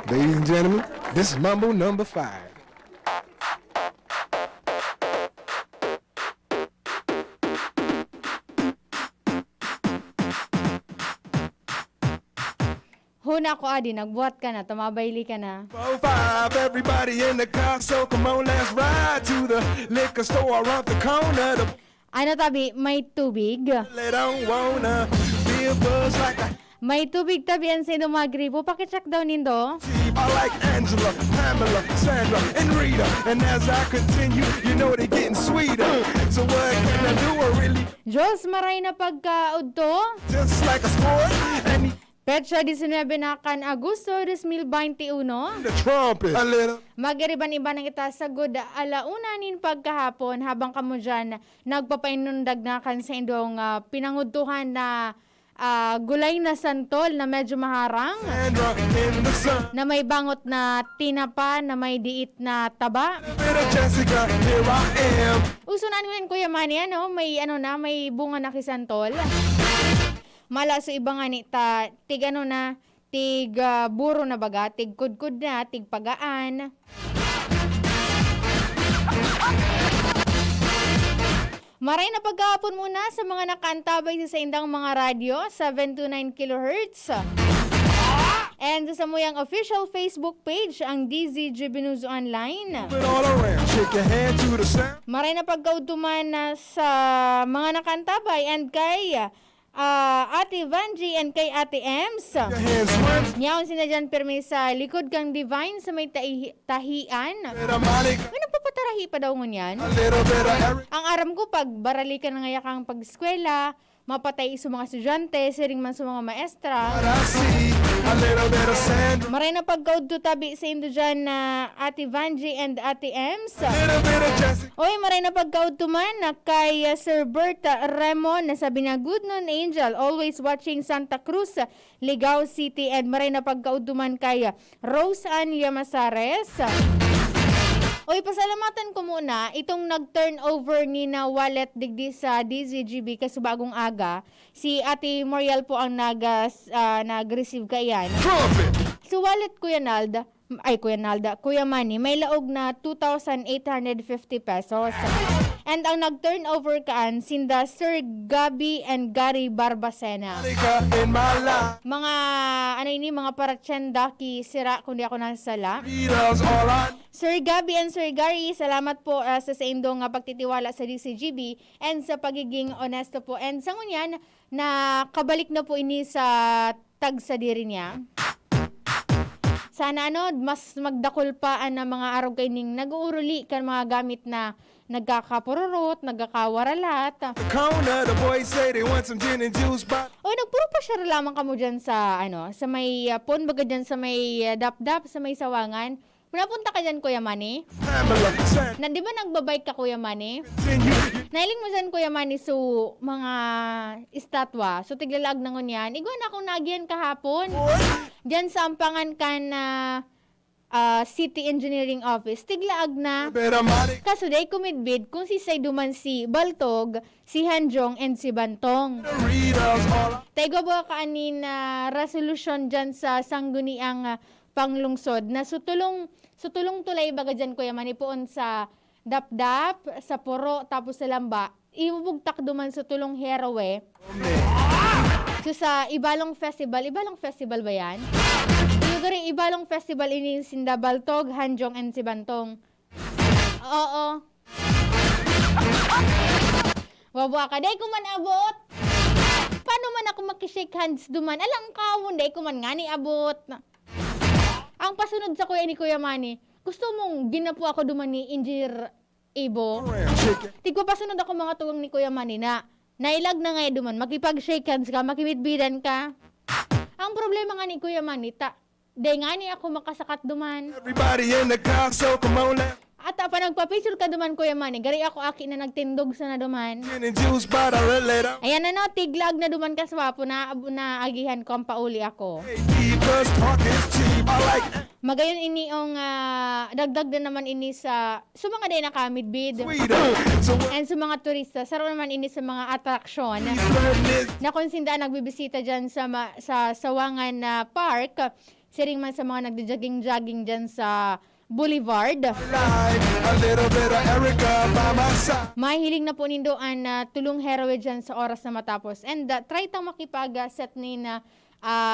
Ladies and gentlemen, this is Mambo number 5. Huna ko adi, nagbuhat ka na, tumabayli ka na. 4-5, everybody in the car, so come on, let's ride to the liquor store around the corner. The Ano tabi, may tubig? they don't wanna be a buzz like I May tubig tabi yan sa dumagribo. Pakicheck daw nindo. I like Angela, Pamela, Sandra, and Rita. And as I continue, you know they're getting sweeter. So what can I do? I really Diyos, maray na pagkaudto. just like a sport. And Petsa 19 na kan Agosto 2021. the trumpet, a little. Magiriban-iba ng ita sa good alauna nin pagkahapon habang kamo dyan nagpapainundag na kan sa indong pinangutuhan na gulay na santol na medyo maharang. Sandra in the sun. Na may bangot na tinapa, na may diit na taba. Bit of Jessica, here I am. Usunan ko yun, Kuya Manny, may bunga na kisantol. Mala so iba nga ni tig buro na baga, tig kudkud na, tig pagaan. Maray na pagkahapon muna sa mga nakantabay sa indang mga radyo, 729 kHz. And sa muyang official Facebook page, ang DZGB News Online. Put all around, shake your hand to the sound. Maray na pagkautuman na sa mga nakantabay and kay Ate Vanji and kay Ate Ems. Your hands run. Nyaon sina dyan permi sa likod kang divine sa may tahian. Bit of Monica, Ay, nagpapatarahi pa daw ngunyan. a little bit of Eric. Ang aram ko, pag barali ka na ngaya kang pag-eskwela, mapatay sa mga estudyante, siring man sa mga maestra. But I see a little bit of Sandra, Maray na pagkaudto tabi sa indo dyan na Ate Vanji and Ate Ems. little bit of Jessica. Oy, maray na pagkaudto man na kay Sir Bert Remon na sabi na good noon Angel, always watching Santa Cruz, Ligao City, and maray na pagkaudto man kay Rose Ann Llamazares. Oy, pasalamatan ko muna itong nag-turn over ni na wallet digdi sa DZGB kasi bagong aga. Si Ate Moriel po ang nag-receive kayan. Trumpet. So wallet Kuya Manny, may laog na 2,850 pesos. And ang nag-turn over kaan, sinda Sir Gabi and Gary Barbacena. Monica in my life. Mga paratsenda ki sira kundi ako nasala. Rita's all I Sir Gabi and Sir Gary, salamat po sa indong pagtitiwala sa DCGB and sa pagiging honesto po. And sa ngunyan, na kabalik na po ini sa tag sa diri niya. Sana mas magdakol pa na mga araw kay ning nag-uuruli kan mga gamit na nagkakapururot, nagkakawaralat. corner. The boys say they want some gin and juice, but O nagpuro pa siya lamang kamo dyan sa sa may pon baga dyan sa may dap-dap sa may sawangan. Napunta ka dyan Kuya Manny? Pamela, Sandra, Na di ba nagbabike ka Kuya Manny? continue. Nailing mo dyan Kuya Manny so mga estatwa. So tiglalag na ngun yan. Igwan akong nagyan kahapon. Dyan sa ampangan ka na City Engineering Office. Tiglaag na. Bit of Monica, Kaso day kumidbid kung si Sayduman si Baltog, si Hanjong, and si Bantong. Rita's all I Taigo ba kaanin na resolution dyan sa sangguniang panglungsod na sutulong tulay baga dyan Kuya Manny poon sa dap-dap, sa puro, tapos sa lamba. Ibubugtak duman sa tulong herawe. So sa Ibalong Festival ba yan? Yung Ibalong Festival ini sinda Baltog, Hanjong, and si Bantong. Oo. Wabwa ka, day ko man abot. Paano man ako makishake hands duman? Alang kawon, day ko man nga ni abot. Ang pasunod sa kuya ni Kuya Manny, gusto mong ginapo ako duman ni Engineer Ibo? around, shake it. Tigwa pasunod ako mga tuwang ni Kuya Manny na nailag na nga duman, makipag-shake hands ka, makibitbidan ka. Ang problema nga ni Kuya Manny, day nga ni ako makasakat duman. Everybody in the car, so come on, let's At pa nagpa-picture ka duman Kuya Manny, gari ako aki na nagtindog sa na duman. gin and juice, but I really don't. Ayan na tiglag na duman ka swapo na agihan ko ang pauli ako. Hey, because talk is cheap. I like Magayon ini ang dagdag na naman ini sa mga day na kamidbid. sweeter. So when And sa mga turista, saro naman ini sa mga atraksyon. you learn this, Na kung sinda nagbibisita dyan sa Sawangan na Park, siring man sa mga nagja-jogging-jogging dyan sa Boulevard. Life, a little bit of Erica by my side. Mahiling na po nindoan na tulong heroe dyan sa oras na matapos. And try tang makipag-set ni na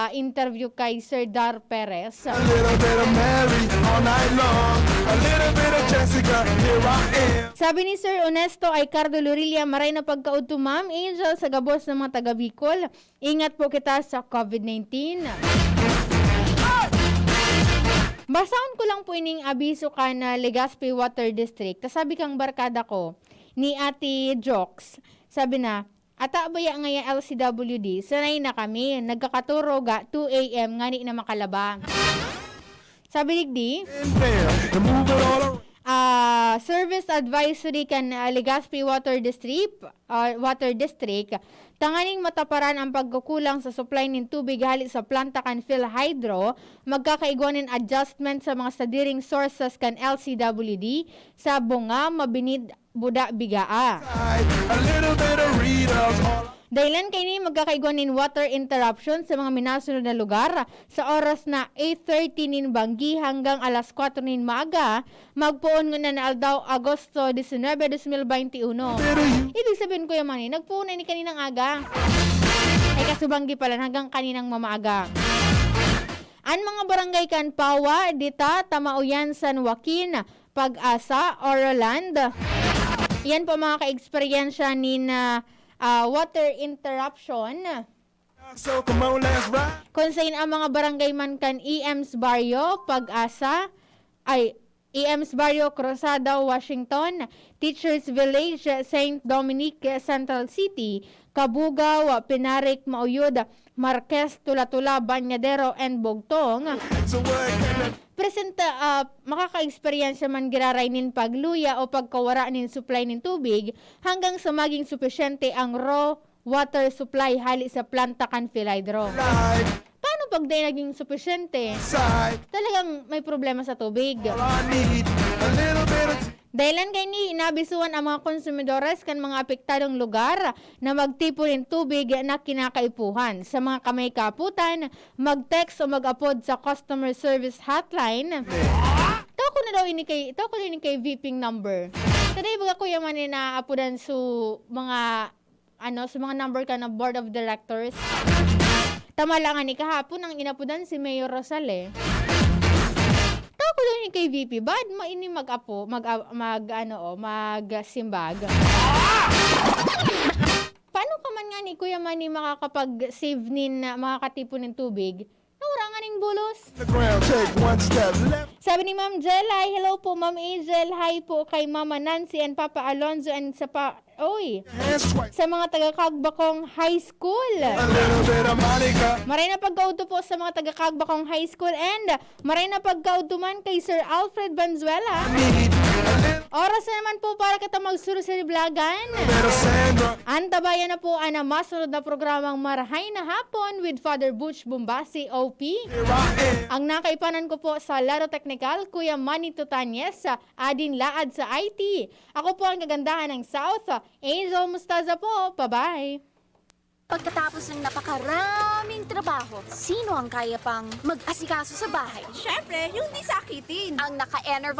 interview kay Sir Dar Perez. A little bit of Mary all night long. A little bit of Jessica, here I am. Sabi ni Sir Honesto ay Cardo Lorilla, maray na pagkaudto Ma'am Angel sa gabos ng mga taga Bicol. Ingat po kita sa COVID-19. Basaon ko lang po ining abiso ka na Legazpi Water District. Tas sabi kang barkada ko ni Ate Jokes, sabi na, ata baya ngaya LCWD, sanay na kami, nagkakaturo ga 2 a.m. ngani na makalaba. Sabi digdi, In there, to move it all around. Service advisory kan Legazpi Water District, tanganing mataparan ang pagkukulang sa supply ng tubig hali sa planta kan PhilHydro, magkakaigwanin adjustment sa mga sadiring sources kan LCWD sa Bunga, Mabinid, Buda, Bigaa. A little bit of Rita's all Dahilan kay ni magkakaigwanin water interruption sa mga minasunod na lugar sa oras na 8:30 nin banggi hanggang alas 4 nin maaga, magpuon nga na aldaw Agosto 19, 2021. Ibig sabihin ko yaman nagpuon na ni kaninang aga. Ay kasubanggi pala hanggang kaninang mamaaga. An mga barangay kan Pawa, Dita, Tamauyan, San Joaquin, Pag-asa, Oroland. Yan po mga ka-eksperyensya ni na water interruption. so come on, let's ride. Kung saan ang mga barangay man kan EMS Barrio, Pag-asa, EMS Barrio, Cruzada, Washington, Teachers Village, St. Dominic, Central City, Kabugaw, Pinarik, Mauyod, Marquez, Tula-Tula, Banyadero, and Bugtong. So what can I Presenta, makaka-experience man girarainin pagluya o pagkawara nin supply ng tubig hanggang sa maging supisyente ang raw water supply hali sa planta kan PhilHydro. ride? Paano pag di naging supisyente? Side, Talagang may problema sa tubig. all I need, a little bit of Dahilan kay ni inabisuan ang mga konsumidores kan mga apektadong lugar na magtipon ng tubig na kinakaipuhan. Sa mga kamay kaputan, mag-text o mag-upload sa customer service hotline. Taw ko ini kay VPing number. Today baga ko yaman ni na-apudan su mga sa mga number ka na board of directors. Tama lang ni kahapon ang inapudan si Mayor Rosale. Tawag ko doon kay VP, bad maini magsimbag. Paano ka man nga ni Kuya Manny makakapag-save nin makakatipon ng tubig? Nawara nga ning bulos. the ground. Take one step left, Sabi ni Ma'am Jel, hi, hello po Ma'am Angel, hi po kay Mama Nancy and Papa Alonzo and hands twice. sa mga taga-Kagbakong High School. A little bit of Monica. Maray na pagkauto po sa mga taga-Kagbakong High School and maray na pagkauto man kay Sir Alfred Banzuela. Need a little Oras na naman po para kita magsuro-seriblagan. bit of Sandra. Antabayan na po ang masunod na programang Marahay na Hapon with Father Butch Bombasi, OP. Here I am. Ang nakaipanan ko po sa Laro Technical, Kuya Manny Tutanyes, sa Adin Laad sa IT. Ako po ang kagandahan ng South, Angel Mustaza po. Bye-bye! Pagkatapos ng napakaraming trabaho, sino ang kaya pang mag-asikaso sa bahay? Siyempre, yung di sakitin. Ang naka-Enerva